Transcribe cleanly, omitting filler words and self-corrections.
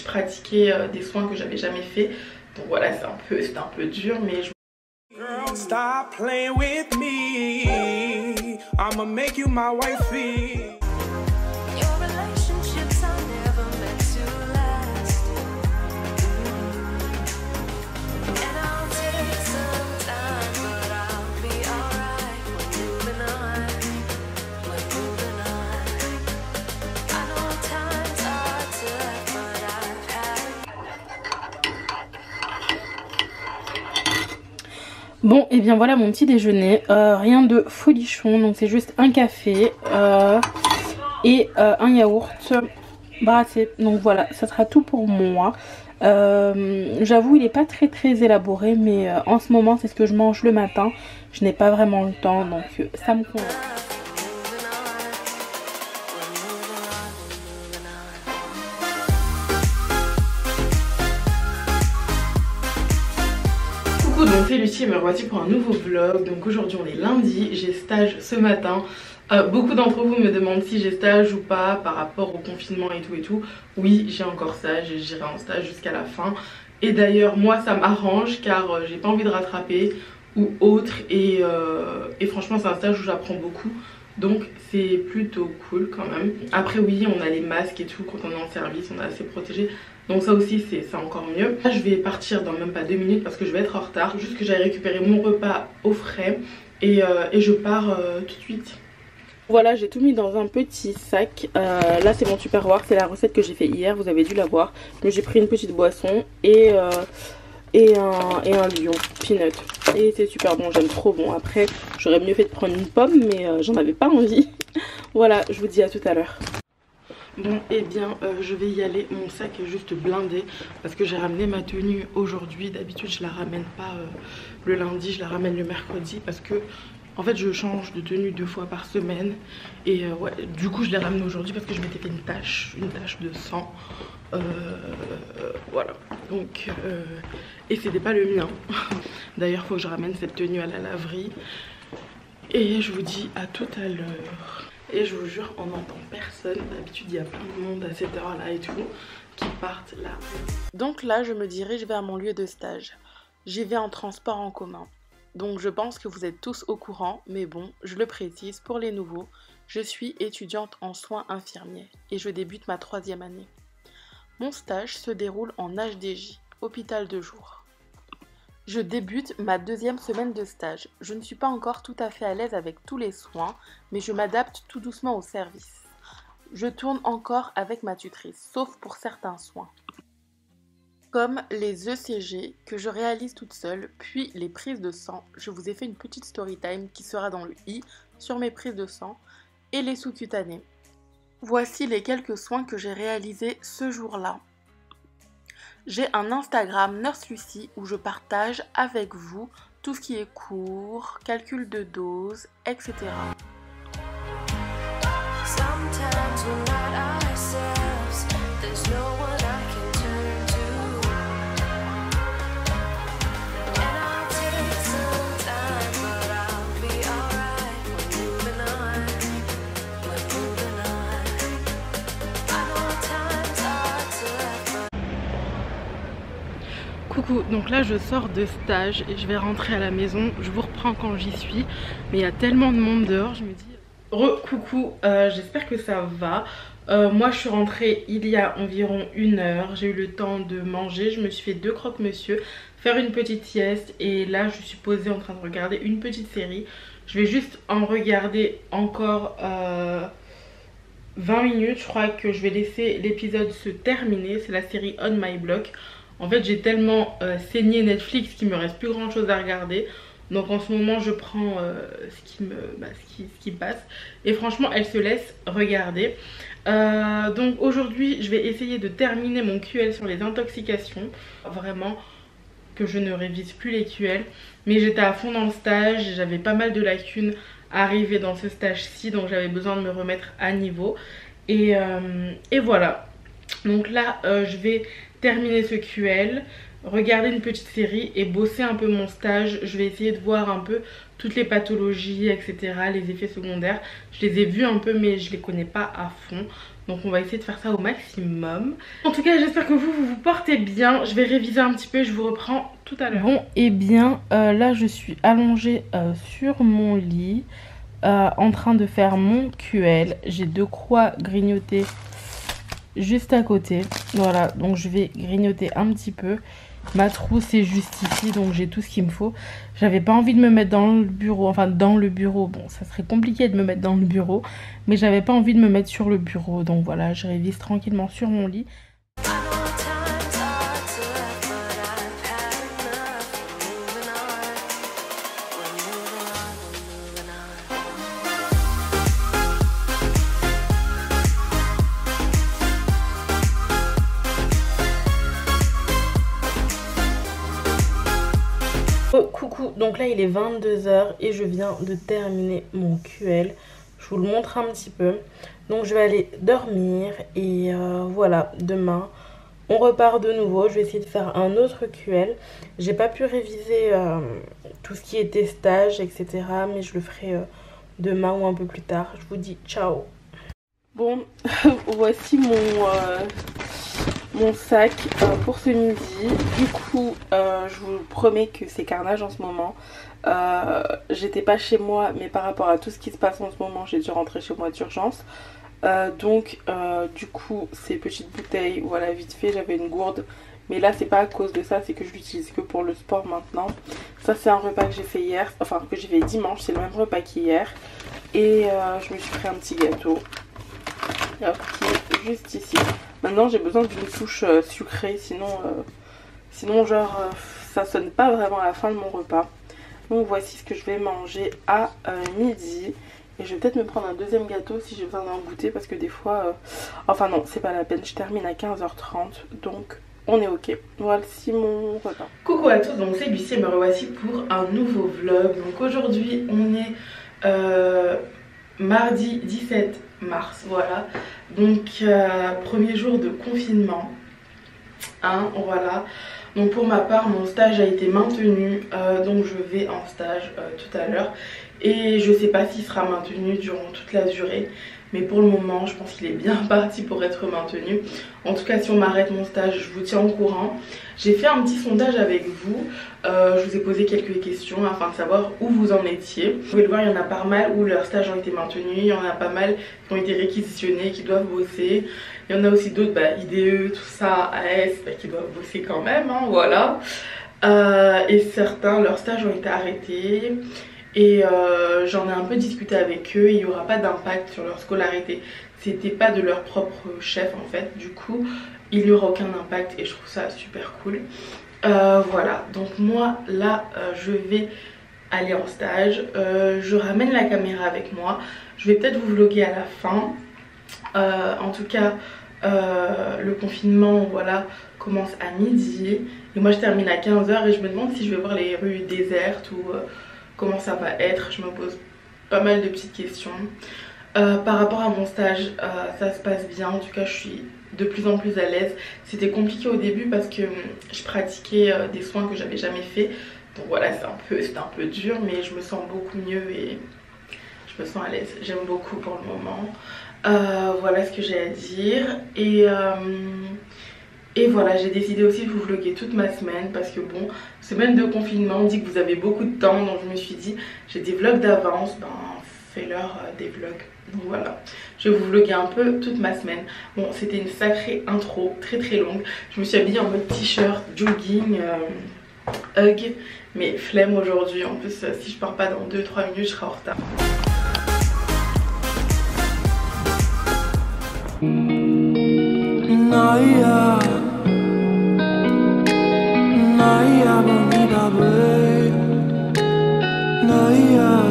pratiquer des soins que j'avais jamais fait. Donc voilà, c'était un peu dur, mais je... Girl, stop playing with me. I'ma make you my wifey. Your relationships are never meant to last. And I'll take some time, but I'll be alright. We're moving on. We're moving on. I know times are tough, but I've had. Bon, et bien voilà mon petit déjeuner. Rien de folichon, donc c'est juste un café et un yaourt brassé. Donc voilà, ça sera tout pour moi. J'avoue, il n'est pas très élaboré, mais en ce moment, c'est ce que je mange le matin. Je n'ai pas vraiment le temps, donc ça me convient. Coucou, donc c'est Lucie et me revoici pour un nouveau vlog. Donc aujourd'hui on est lundi, j'ai stage ce matin. Beaucoup d'entre vous me demandent si j'ai stage ou pas par rapport au confinement et tout. Oui, j'ai encore stage et j'irai en stage jusqu'à la fin. Et d'ailleurs moi ça m'arrange car j'ai pas envie de rattraper ou autre. Et franchement c'est un stage où j'apprends beaucoup. Donc c'est plutôt cool quand même. Après oui, on a les masques et tout quand on est en service, on est assez protégé. Donc ça aussi c'est encore mieux. Là je vais partir dans même pas 2 minutes parce que je vais être en retard. Juste que j'aille récupérer mon repas au frais et je pars tout de suite. Voilà, j'ai tout mis dans un petit sac. Là c'est mon tupperware, c'est la recette que j'ai fait hier, vous avez dû la voir. Donc j'ai pris une petite boisson et un lion peanut. Et c'est super bon, j'aime trop bon. Après j'aurais mieux fait de prendre une pomme mais j'en avais pas envie. Voilà, je vous dis à tout à l'heure. Bon et bien je vais y aller, mon sac est juste blindé parce que j'ai ramené ma tenue aujourd'hui. D'habitude je la ramène pas le lundi, je la ramène le mercredi parce que en fait je change de tenue 2 fois par semaine. Et ouais, du coup je l'ai ramené aujourd'hui parce que je m'étais fait une tache de sang. Voilà, donc et c'était pas le mien. D'ailleurs faut que je ramène cette tenue à la laverie. Et je vous dis à tout à l'heure. Et je vous jure, on n'entend personne. D'habitude, il y a plein de monde à cette heure-là et tout qui partent là. Donc là, je me dirige vers mon lieu de stage. J'y vais en transport en commun. Donc je pense que vous êtes tous au courant, mais bon, je le précise pour les nouveaux. Je suis étudiante en soins infirmiers et je débute ma 3e année. Mon stage se déroule en HDJ, hôpital de jour. Je débute ma 2e semaine de stage. Je ne suis pas encore tout à fait à l'aise avec tous les soins, mais je m'adapte tout doucement au service. Je tourne encore avec ma tutrice, sauf pour certains soins. Comme les ECG que je réalise toute seule, puis les prises de sang. Je vous ai fait une petite story time qui sera dans le i sur mes prises de sang et les sous-cutanés. Voici les quelques soins que j'ai réalisés ce jour-là. J'ai un Instagram Nurse Lucie où je partage avec vous tout ce qui est cours, calcul de dose, etc. Sometimes we're not ourselves. There's no one I can turn to. And I'll take some time, but I'll be alright. We're moving on. We're moving on. I know times are tough. Coucou, donc là je sors de stage et je vais rentrer à la maison. Je vous reprends quand j'y suis, mais il y a tellement de monde dehors, je me dis... Coucou, j'espère que ça va. Moi je suis rentrée il y a environ 1 heure. J'ai eu le temps de manger, je me suis fait 2 croque-monsieur, faire une petite sieste. Et là je suis posée en train de regarder une petite série. Je vais juste en regarder encore 20 minutes. Je crois que je vais laisser l'épisode se terminer. C'est la série On My Block. En fait j'ai tellement saigné Netflix qu'il me reste plus grand chose à regarder. Donc en ce moment je prends ce qui passe. Et franchement elle se laisse regarder. Donc aujourd'hui je vais essayer de terminer mon QL sur les intoxications. Vraiment que je ne révise plus les QL. Mais j'étais à fond dans le stage. J'avais pas mal de lacunes arrivées dans ce stage-ci. Donc j'avais besoin de me remettre à niveau. Et voilà. Donc là je vais terminer ce QL, regarder une petite série et bosser un peu mon stage. Je vais essayer de voir un peu toutes les pathologies, etc., les effets secondaires. Je les ai vus un peu mais je les connais pas à fond. Donc on va essayer de faire ça au maximum. En tout cas j'espère que vous vous portez bien. Je vais réviser un petit peu et je vous reprends tout à l'heure. Bon et bien là je suis allongée sur mon lit en train de faire mon QL. J'ai 2 croix grignotées juste à côté. Voilà, donc je vais grignoter un petit peu. Ma trousse est juste ici, donc j'ai tout ce qu'il me faut. J'avais pas envie de me mettre dans le bureau, enfin dans le bureau. Bon, ça serait compliqué de me mettre dans le bureau, mais j'avais pas envie de me mettre sur le bureau. Donc voilà, je révise tranquillement sur mon lit. I know times are tough, but I've had enough. Moving on, we're moving on. Oh, coucou, donc là il est 22 h et je viens de terminer mon QL. Je vous le montre un petit peu. Donc je vais aller dormir et voilà, demain on repart de nouveau. Je vais essayer de faire un autre QL. J'ai pas pu réviser tout ce qui était stage, etc. Mais je le ferai demain ou un peu plus tard. Je vous dis ciao. Bon, voici mon sac pour ce midi. Du coup je vous promets que c'est carnage en ce moment. J'étais pas chez moi, mais par rapport à tout ce qui se passe en ce moment j'ai dû rentrer chez moi d'urgence. Donc du coup ces petites bouteilles, voilà, vite fait, j'avais une gourde, mais là c'est pas à cause de ça, c'est que je l'utilise que pour le sport maintenant. Ça c'est un repas que j'ai fait hier, enfin que j'ai fait dimanche, c'est le même repas qu'hier. Et je me suis fait un petit gâteau qui est juste ici. Maintenant j'ai besoin d'une touche sucrée, sinon genre ça sonne pas vraiment à la fin de mon repas. Donc voici ce que je vais manger à midi. Et je vais peut-être me prendre un deuxième gâteau si j'ai besoin d'en goûter, parce que des fois enfin non, c'est pas la peine, je termine à 15h30, donc on est ok. Voici mon repas. Coucou à tous, donc c'est Lucie et me revoici pour un nouveau vlog. Donc aujourd'hui on est mardi 17 mars, voilà. Donc premier jour de confinement, hein, voilà. Donc pour ma part mon stage a été maintenu, donc je vais en stage tout à l'heure. Et je sais pas s'il sera maintenu durant toute la durée, mais pour le moment je pense qu'il est bien parti pour être maintenu. En tout cas si on m'arrête mon stage, je vous tiens au courant. J'ai fait un petit sondage avec vous, je vous ai posé quelques questions afin de savoir où vous en étiez. Vous pouvez le voir, il y en a pas mal où leurs stages ont été maintenus, il y en a pas mal qui ont été réquisitionnés, qui doivent bosser. Il y en a aussi d'autres, IDE, tout ça, AS, qui doivent bosser quand même, hein, voilà. Et certains, leurs stages ont été arrêtés. Et j'en ai un peu discuté avec eux, il n'y aura pas d'impact sur leur scolarité. C'était pas de leur propre chef en fait, du coup il n'y aura aucun impact et je trouve ça super cool. Voilà, donc moi là je vais aller en stage, je ramène la caméra avec moi, je vais peut-être vous vlogger à la fin. En tout cas le confinement, voilà, commence à midi et moi je termine à 15 h et je me demande si je vais voir les rues désertes ou comment ça va être. Je me pose pas mal de petites questions. Par rapport à mon stage, ça se passe bien, en tout cas je suis de plus en plus à l'aise. C'était compliqué au début parce que je pratiquais des soins que j'avais jamais fait, donc voilà, c'était un peu dur, mais je me sens beaucoup mieux et je me sens à l'aise. J'aime beaucoup pour le moment. Voilà ce que j'ai à dire. Et voilà, j'ai décidé aussi de vous vlogger toute ma semaine parce que bon, semaine de confinement, on dit que vous avez beaucoup de temps, donc je me suis dit, j'ai des vlogs d'avance, fais-leur des vlogs. Donc voilà, je vais vous vlogger un peu toute ma semaine. Bon, c'était une sacrée intro, très très longue. Je me suis habillée en mode t-shirt, jogging, hug, mais flemme aujourd'hui. En plus, si je pars pas dans 2-3 minutes, je serai en retard. Naya, Naya, bonita, babe. Naya.